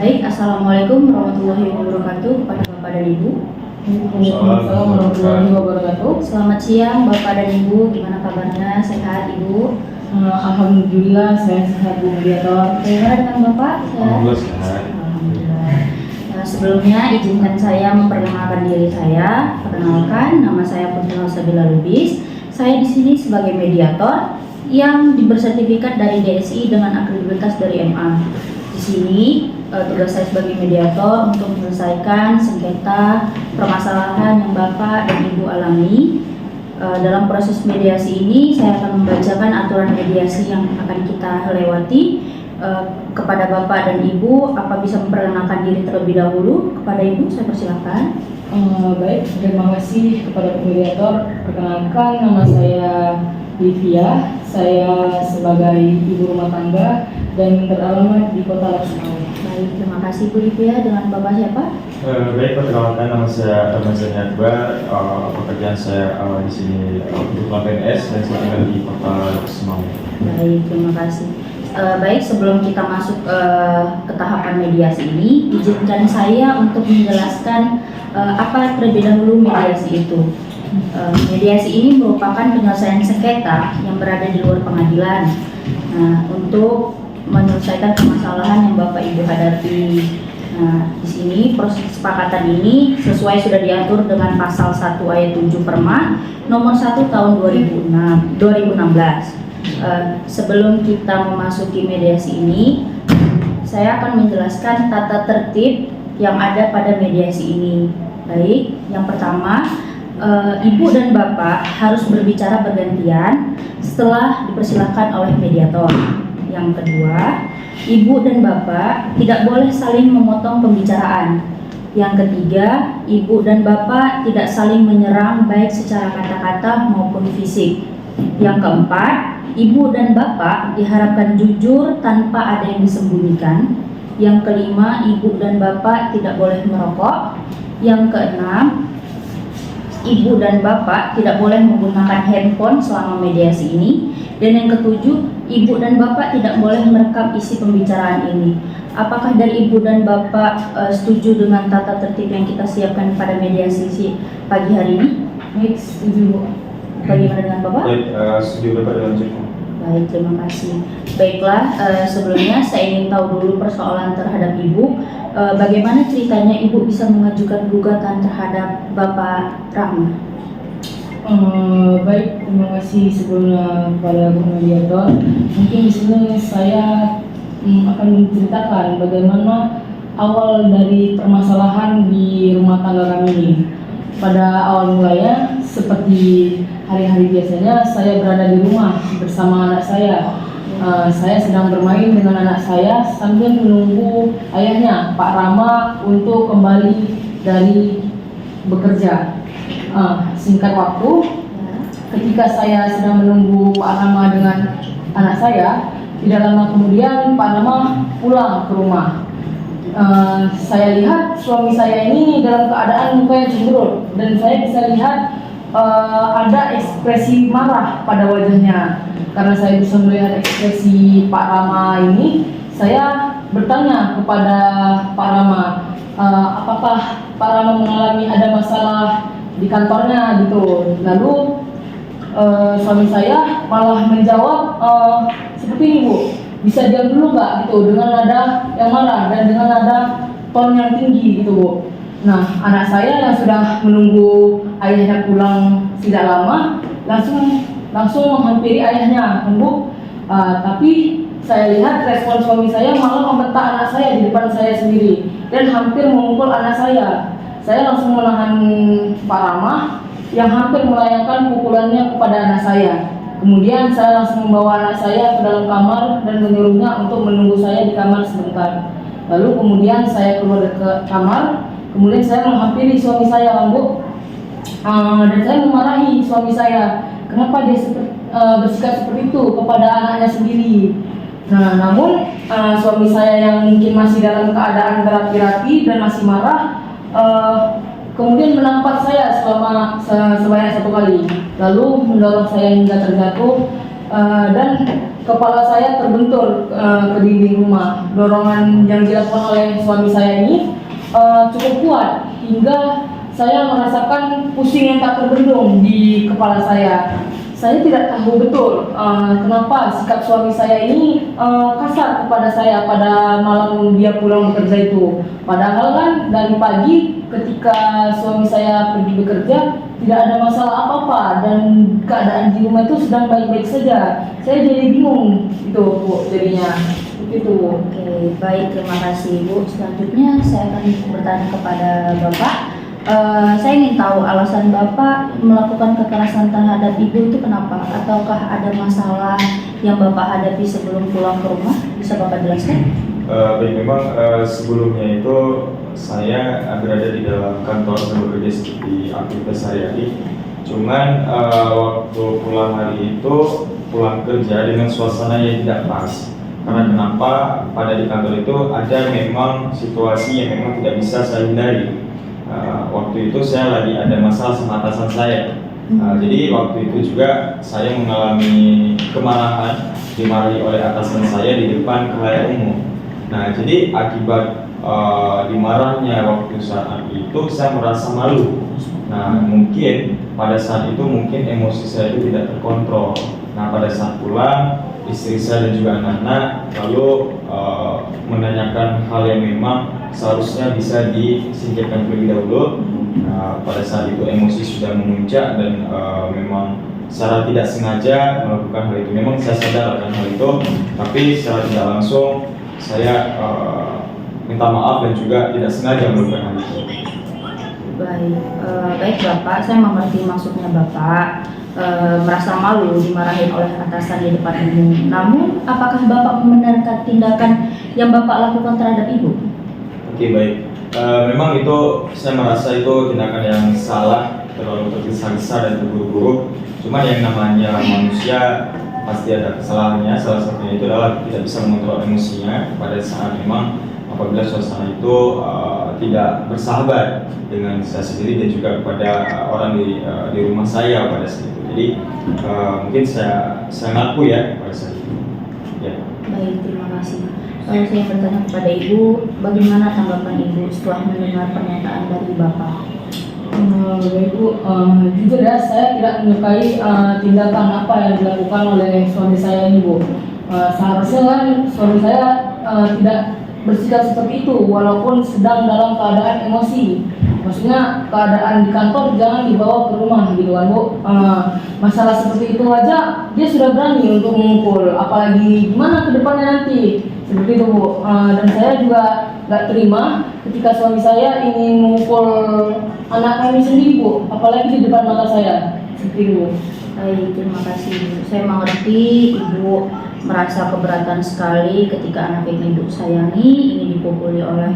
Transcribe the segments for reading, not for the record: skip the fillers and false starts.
Baik, Assalamualaikum warahmatullahi wabarakatuh kepada Bapak dan Ibu. Waalaikumsalam warahmatullahi wabarakatuh. Selamat siang Bapak dan Ibu, gimana kabarnya? Sehat Ibu? Alhamdulillah saya sehat Bu Mediator. Bagaimana dengan Bapak? Sehat? Alhamdulillah sehat. Alhamdulillah. Sebelumnya izinkan saya memperkenalkan diri saya. Perkenalkan, nama saya Putri Nursabilah Lubis. Saya di sini sebagai mediator yang bersertifikat dari DSI dengan akredibilitas dari MA. Di sini tugas saya sebagai mediator untuk menyelesaikan sengketa permasalahan yang Bapak dan Ibu alami. Dalam proses mediasi ini saya akan membacakan aturan mediasi yang akan kita lewati. Kepada Bapak dan Ibu, apa bisa memperkenalkan diri terlebih dahulu? Kepada Ibu saya persilakan. Baik, terima kasih kepada mediator. Perkenalkan, nama saya Livia. Saya sebagai ibu rumah tangga dan beralamat di Kota Laksanawi. Baik, terima kasih Bu Livia. Dengan Bapak siapa? Baik, perkenalkan nama saya Ramazan Akbar. Pekerjaan saya di sini kebetulan PNS dan saya tinggal di Kota Laksanawi. Baik, terima kasih. Baik, sebelum kita masuk ke tahapan mediasi ini, izinkan saya untuk menjelaskan apa terlebih dahulu mediasi itu. Mediasi ini merupakan penyelesaian sengketa yang berada di luar pengadilan. Nah, untuk menyelesaikan permasalahan yang Bapak Ibu hadapi. Nah, di sini proses kesepakatan ini sesuai sudah diatur dengan pasal 1 ayat 7 Perma nomor 1 tahun 2016. Sebelum kita memasuki mediasi ini, saya akan menjelaskan tata tertib yang ada pada mediasi ini. Baik, yang pertama, Ibu dan Bapak harus berbicara bergantian setelah dipersilakan oleh mediator. Yang kedua, Ibu dan Bapak tidak boleh saling memotong pembicaraan. Yang ketiga, Ibu dan Bapak tidak saling menyerang baik secara kata-kata maupun fisik. Yang keempat, Ibu dan Bapak diharapkan jujur tanpa ada yang disembunyikan. Yang kelima, Ibu dan Bapak tidak boleh merokok. Yang keenam, Ibu dan Bapak tidak boleh menggunakan handphone selama mediasi ini. Dan yang ketujuh, Ibu dan Bapak tidak boleh merekam isi pembicaraan ini. Apakah dari Ibu dan Bapak setuju dengan tata tertib yang kita siapkan pada mediasi pagi hari ini? Baik, setuju Bu. Bagaimana dengan Bapak? Baik, setuju Bapak dengan cukup. Baik, terima kasih. Baiklah, sebelumnya saya ingin tahu dulu persoalan terhadap Ibu. Bagaimana ceritanya Ibu bisa mengajukan gugatan terhadap Bapak Rahma? Baik, terima kasih sebelumnya kepada Bu Mediator. Mungkin di sini saya akan menceritakan bagaimana awal dari permasalahan di rumah tangga kami ini. Pada awal mulanya, seperti hari-hari biasanya, saya berada di rumah bersama anak saya. Saya sedang bermain dengan anak saya sambil menunggu ayahnya, Pak Rama, untuk kembali dari bekerja. Singkat waktu, ketika saya sedang menunggu Pak Rama dengan anak saya, tidak lama kemudian Pak Rama pulang ke rumah. Saya lihat suami saya ini dalam keadaan mukanya cemberut dan saya bisa lihat ada ekspresi marah pada wajahnya. Karena saya bisa melihat ekspresi Pak Rama ini, saya bertanya kepada Pak Rama, apakah Pak Rama mengalami ada masalah di kantornya gitu. Lalu suami saya malah menjawab seperti ini Bu, bisa diam dulu nggak gitu, dengan nada yang marah dan dengan nada ton yang tinggi gitu Bu. Nah, anak saya yang sudah menunggu ayahnya pulang tidak lama langsung menghampiri ayahnya Bu. Tapi saya lihat respon suami saya malah membentak anak saya di depan saya sendiri dan hampir memukul anak saya. Saya langsung menahan Pak Rama yang hampir melayangkan pukulannya kepada anak saya. Kemudian saya langsung membawa anak saya ke dalam kamar dan menyuruhnya untuk menunggu saya di kamar sebentar. Lalu kemudian saya keluar ke kamar, kemudian saya menghampiri suami saya Bu. Dan saya memarahi suami saya, kenapa dia bersikap seperti itu kepada anaknya sendiri. Nah, namun suami saya yang mungkin masih dalam keadaan berapi-api dan masih marah, kemudian menampar saya sebanyak 1 kali, lalu mendorong saya hingga terjatuh dan kepala saya terbentur ke dinding rumah. Dorongan yang dilakukan oleh suami saya ini cukup kuat hingga saya merasakan pusing yang tak terbendung di kepala saya. Saya tidak tahu betul kenapa sikap suami saya ini kasar kepada saya pada malam dia pulang bekerja itu. Padahal kan dari pagi ketika suami saya pergi bekerja tidak ada masalah apa-apa dan keadaan di rumah itu sedang baik-baik saja. Saya jadi bingung itu Bu jadinya. Begitu. Oke, baik, terima kasih Bu. Selanjutnya saya akan bertanya kepada Bapak. Saya ingin tahu alasan Bapak melakukan kekerasan terhadap Ibu itu kenapa? Ataukah ada masalah yang Bapak hadapi sebelum pulang ke rumah? Bisa Bapak jelaskan? Baik, memang sebelumnya itu saya berada di dalam kantor dan bekerja seperti aktivitas sehari-hari. Cuman waktu pulang hari itu pulang kerja dengan suasana yang tidak pas. Karena kenapa? Pada di kantor itu ada memang situasi yang memang tidak bisa saya hindari. Waktu itu saya lagi ada masalah sama atasan saya. Jadi waktu itu juga saya mengalami kemarahan, dimarahi oleh atasan saya di depan khalayak umum. Nah, jadi akibat dimarahnya waktu saat itu saya merasa malu. Nah, mungkin pada saat itu mungkin emosi saya itu tidak terkontrol. Nah, pada saat pulang istri saya dan juga anak-anak lalu menanyakan hal yang memang seharusnya bisa disingkirkan terlebih dahulu. Pada saat itu emosi sudah memuncak dan memang secara tidak sengaja melakukan hal itu. Memang saya sadar akan hal itu, tapi secara tidak langsung saya minta maaf dan juga tidak sengaja melakukan hal itu. Baik Bapak, saya mengerti maksudnya Bapak. Merasa malu dimarahin oleh atasan di depan umum. Namun, apakah Bapak membenarkan tindakan yang Bapak lakukan terhadap Ibu? Oke, baik. Memang itu saya merasa itu tindakan yang salah, terlalu tergesa-gesa dan terburu-buru. Cuma yang namanya manusia pasti ada kesalahannya. Salah satunya itu adalah tidak bisa mengontrol emosinya pada saat memang apabila suasana itu tidak bersahabat dengan saya sendiri dan juga kepada orang di rumah saya pada saat itu. Jadi mungkin saya ngaku ya pada saat itu. Ya. Baik, terima kasih. Saya bertanya kepada Ibu, bagaimana tanggapan Ibu setelah mendengar pernyataan dari Bapak? Ibu, jujur ya, saya tidak menyukai tindakan apa yang dilakukan oleh suami saya ini, Bu. Seharusnya kan suami saya tidak bersikap seperti itu, walaupun sedang dalam keadaan emosi. Maksudnya keadaan di kantor jangan dibawa ke rumah gitu kan Bu. Masalah seperti itu aja dia sudah berani untuk memukul, apalagi gimana ke depannya nanti. Seperti itu Bu. Dan saya juga gak terima ketika suami saya ingin memukul anak kami sendiri Bu, apalagi di depan mata saya. Seperti itu. Baik, terima kasih Ibu. Saya mengerti Ibu merasa keberatan sekali ketika anak yang Ibu sayangi ingin dipukuli oleh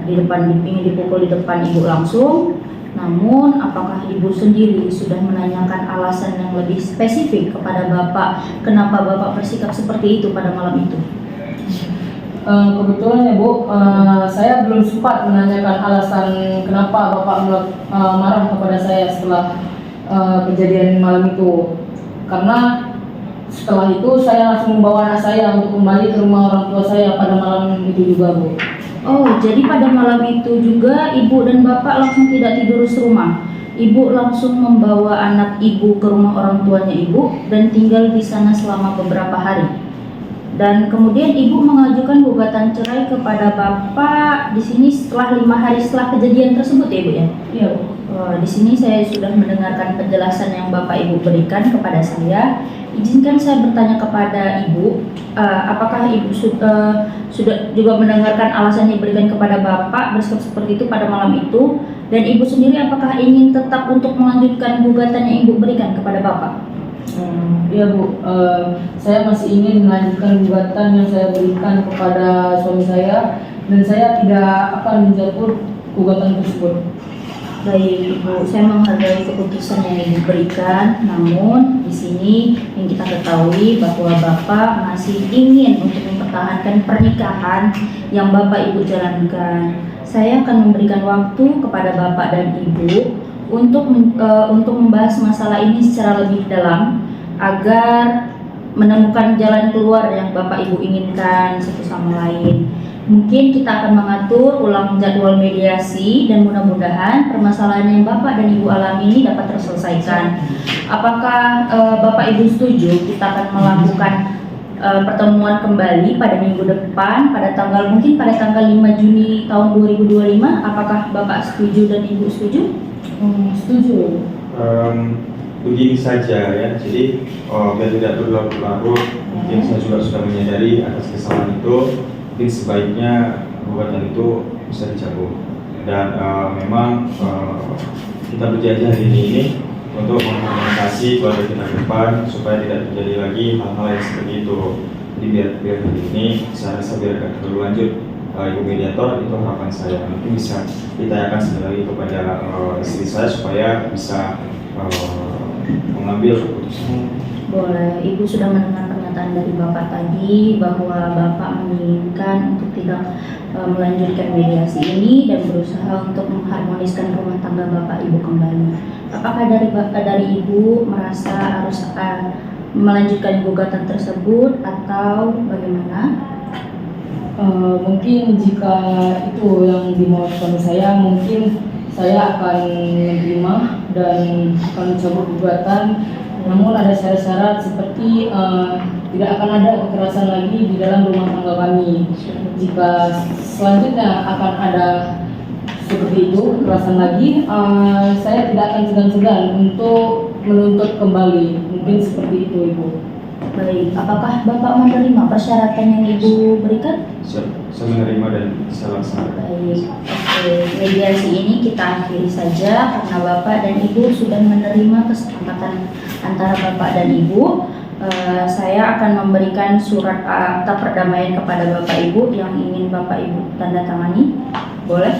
ingin dipukul di depan Ibu langsung. Namun, apakah Ibu sendiri sudah menanyakan alasan yang lebih spesifik kepada Bapak kenapa Bapak bersikap seperti itu pada malam itu? Kebetulan ya Bu, saya belum sempat menanyakan alasan kenapa Bapak marah kepada saya setelah kejadian malam itu. Karena setelah itu saya langsung membawa anak saya untuk kembali ke rumah orang tua saya pada malam itu juga Bu. Oh, jadi pada malam itu juga Ibu dan Bapak langsung tidak tidur serumah. Ibu langsung membawa anak Ibu ke rumah orang tuanya Ibu dan tinggal di sana selama beberapa hari. Dan kemudian Ibu mengajukan gugatan cerai kepada Bapak di sini setelah 5 hari setelah kejadian tersebut ya Ibu ya? Iya Bu. Di sini saya sudah mendengarkan penjelasan yang Bapak Ibu berikan kepada saya. Izinkan saya bertanya kepada Ibu, apakah Ibu sudah juga mendengarkan alasan yang diberikan kepada Bapak bersikap seperti itu pada malam itu? Dan Ibu sendiri apakah ingin tetap untuk melanjutkan gugatan yang Ibu berikan kepada Bapak? Iya Bu, saya masih ingin melanjutkan gugatan yang saya berikan kepada suami saya dan saya tidak akan menjatuh gugatan tersebut. Baik Ibu, saya menghargai keputusan yang Ibu berikan. Namun di sini yang kita ketahui bahwa Bapak masih ingin untuk mempertahankan pernikahan yang Bapak Ibu jalankan. Saya akan memberikan waktu kepada Bapak dan Ibu untuk membahas masalah ini secara lebih dalam. agar menemukan jalan keluar yang Bapak Ibu inginkan satu sama lain. Mungkin kita akan mengatur ulang jadwal mediasi dan mudah-mudahan permasalahan yang Bapak dan Ibu alami ini dapat terselesaikan. Apakah Bapak Ibu setuju kita akan melakukan pertemuan kembali pada minggu depan pada tanggal 5 Juni tahun 2025? Apakah Bapak setuju dan Ibu setuju? Setuju. Begini saja ya, jadi biar tidak berlarut-larut, mungkin saya juga sudah menyadari atas kesalahan itu, mungkin sebaiknya gugatan itu bisa dicabut. Dan memang kita berjanji hari ini untuk mengkomunikasi keluarga kita ke depan supaya tidak terjadi lagi hal-hal yang seperti itu. Jadi biar hari ini saya rasa biarkan dulu lanjut. Ibu mediator, itu harapan saya. Mungkin bisa ditanyakan sekali lagi kepada istri saya supaya bisa mengambil keputusan. Boleh, Ibu sudah mendengar pernyataan dari Bapak tadi bahwa Bapak menginginkan untuk tidak melanjutkan mediasi ini dan berusaha untuk mengharmoniskan rumah tangga Bapak Ibu kembali. Apakah dari Ibu merasa harus melanjutkan gugatan tersebut atau bagaimana? Mungkin jika itu yang dimau suami saya, mungkin saya akan menerima dan akan mencabut gugatan. Namun ada syarat-syarat seperti tidak akan ada kekerasan lagi di dalam rumah tangga kami. Jika selanjutnya akan ada seperti itu kekerasan lagi, saya tidak akan segan-segan untuk menuntut kembali. Mungkin seperti itu, Ibu. Baik, apakah Bapak menerima persyaratan yang Ibu berikan? Saya menerima dan saya laksanakan. Baik, oke. Mediasi ini kita akhiri saja karena Bapak dan Ibu sudah menerima kesepakatan antara Bapak dan Ibu. Saya akan memberikan surat akta perdamaian kepada Bapak Ibu yang ingin Bapak Ibu tanda tangani. Boleh?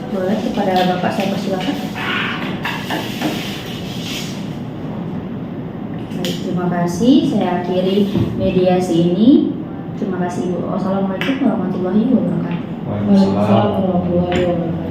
Boleh, kepada Bapak saya persilakan. Baik, terima kasih. Saya akhiri mediasi ini. Terima kasih, Bu. Wassalamualaikum warahmatullahi wabarakatuh. Waalaikumsalam. Waalaikumsalam warahmatullahi wabarakatuh.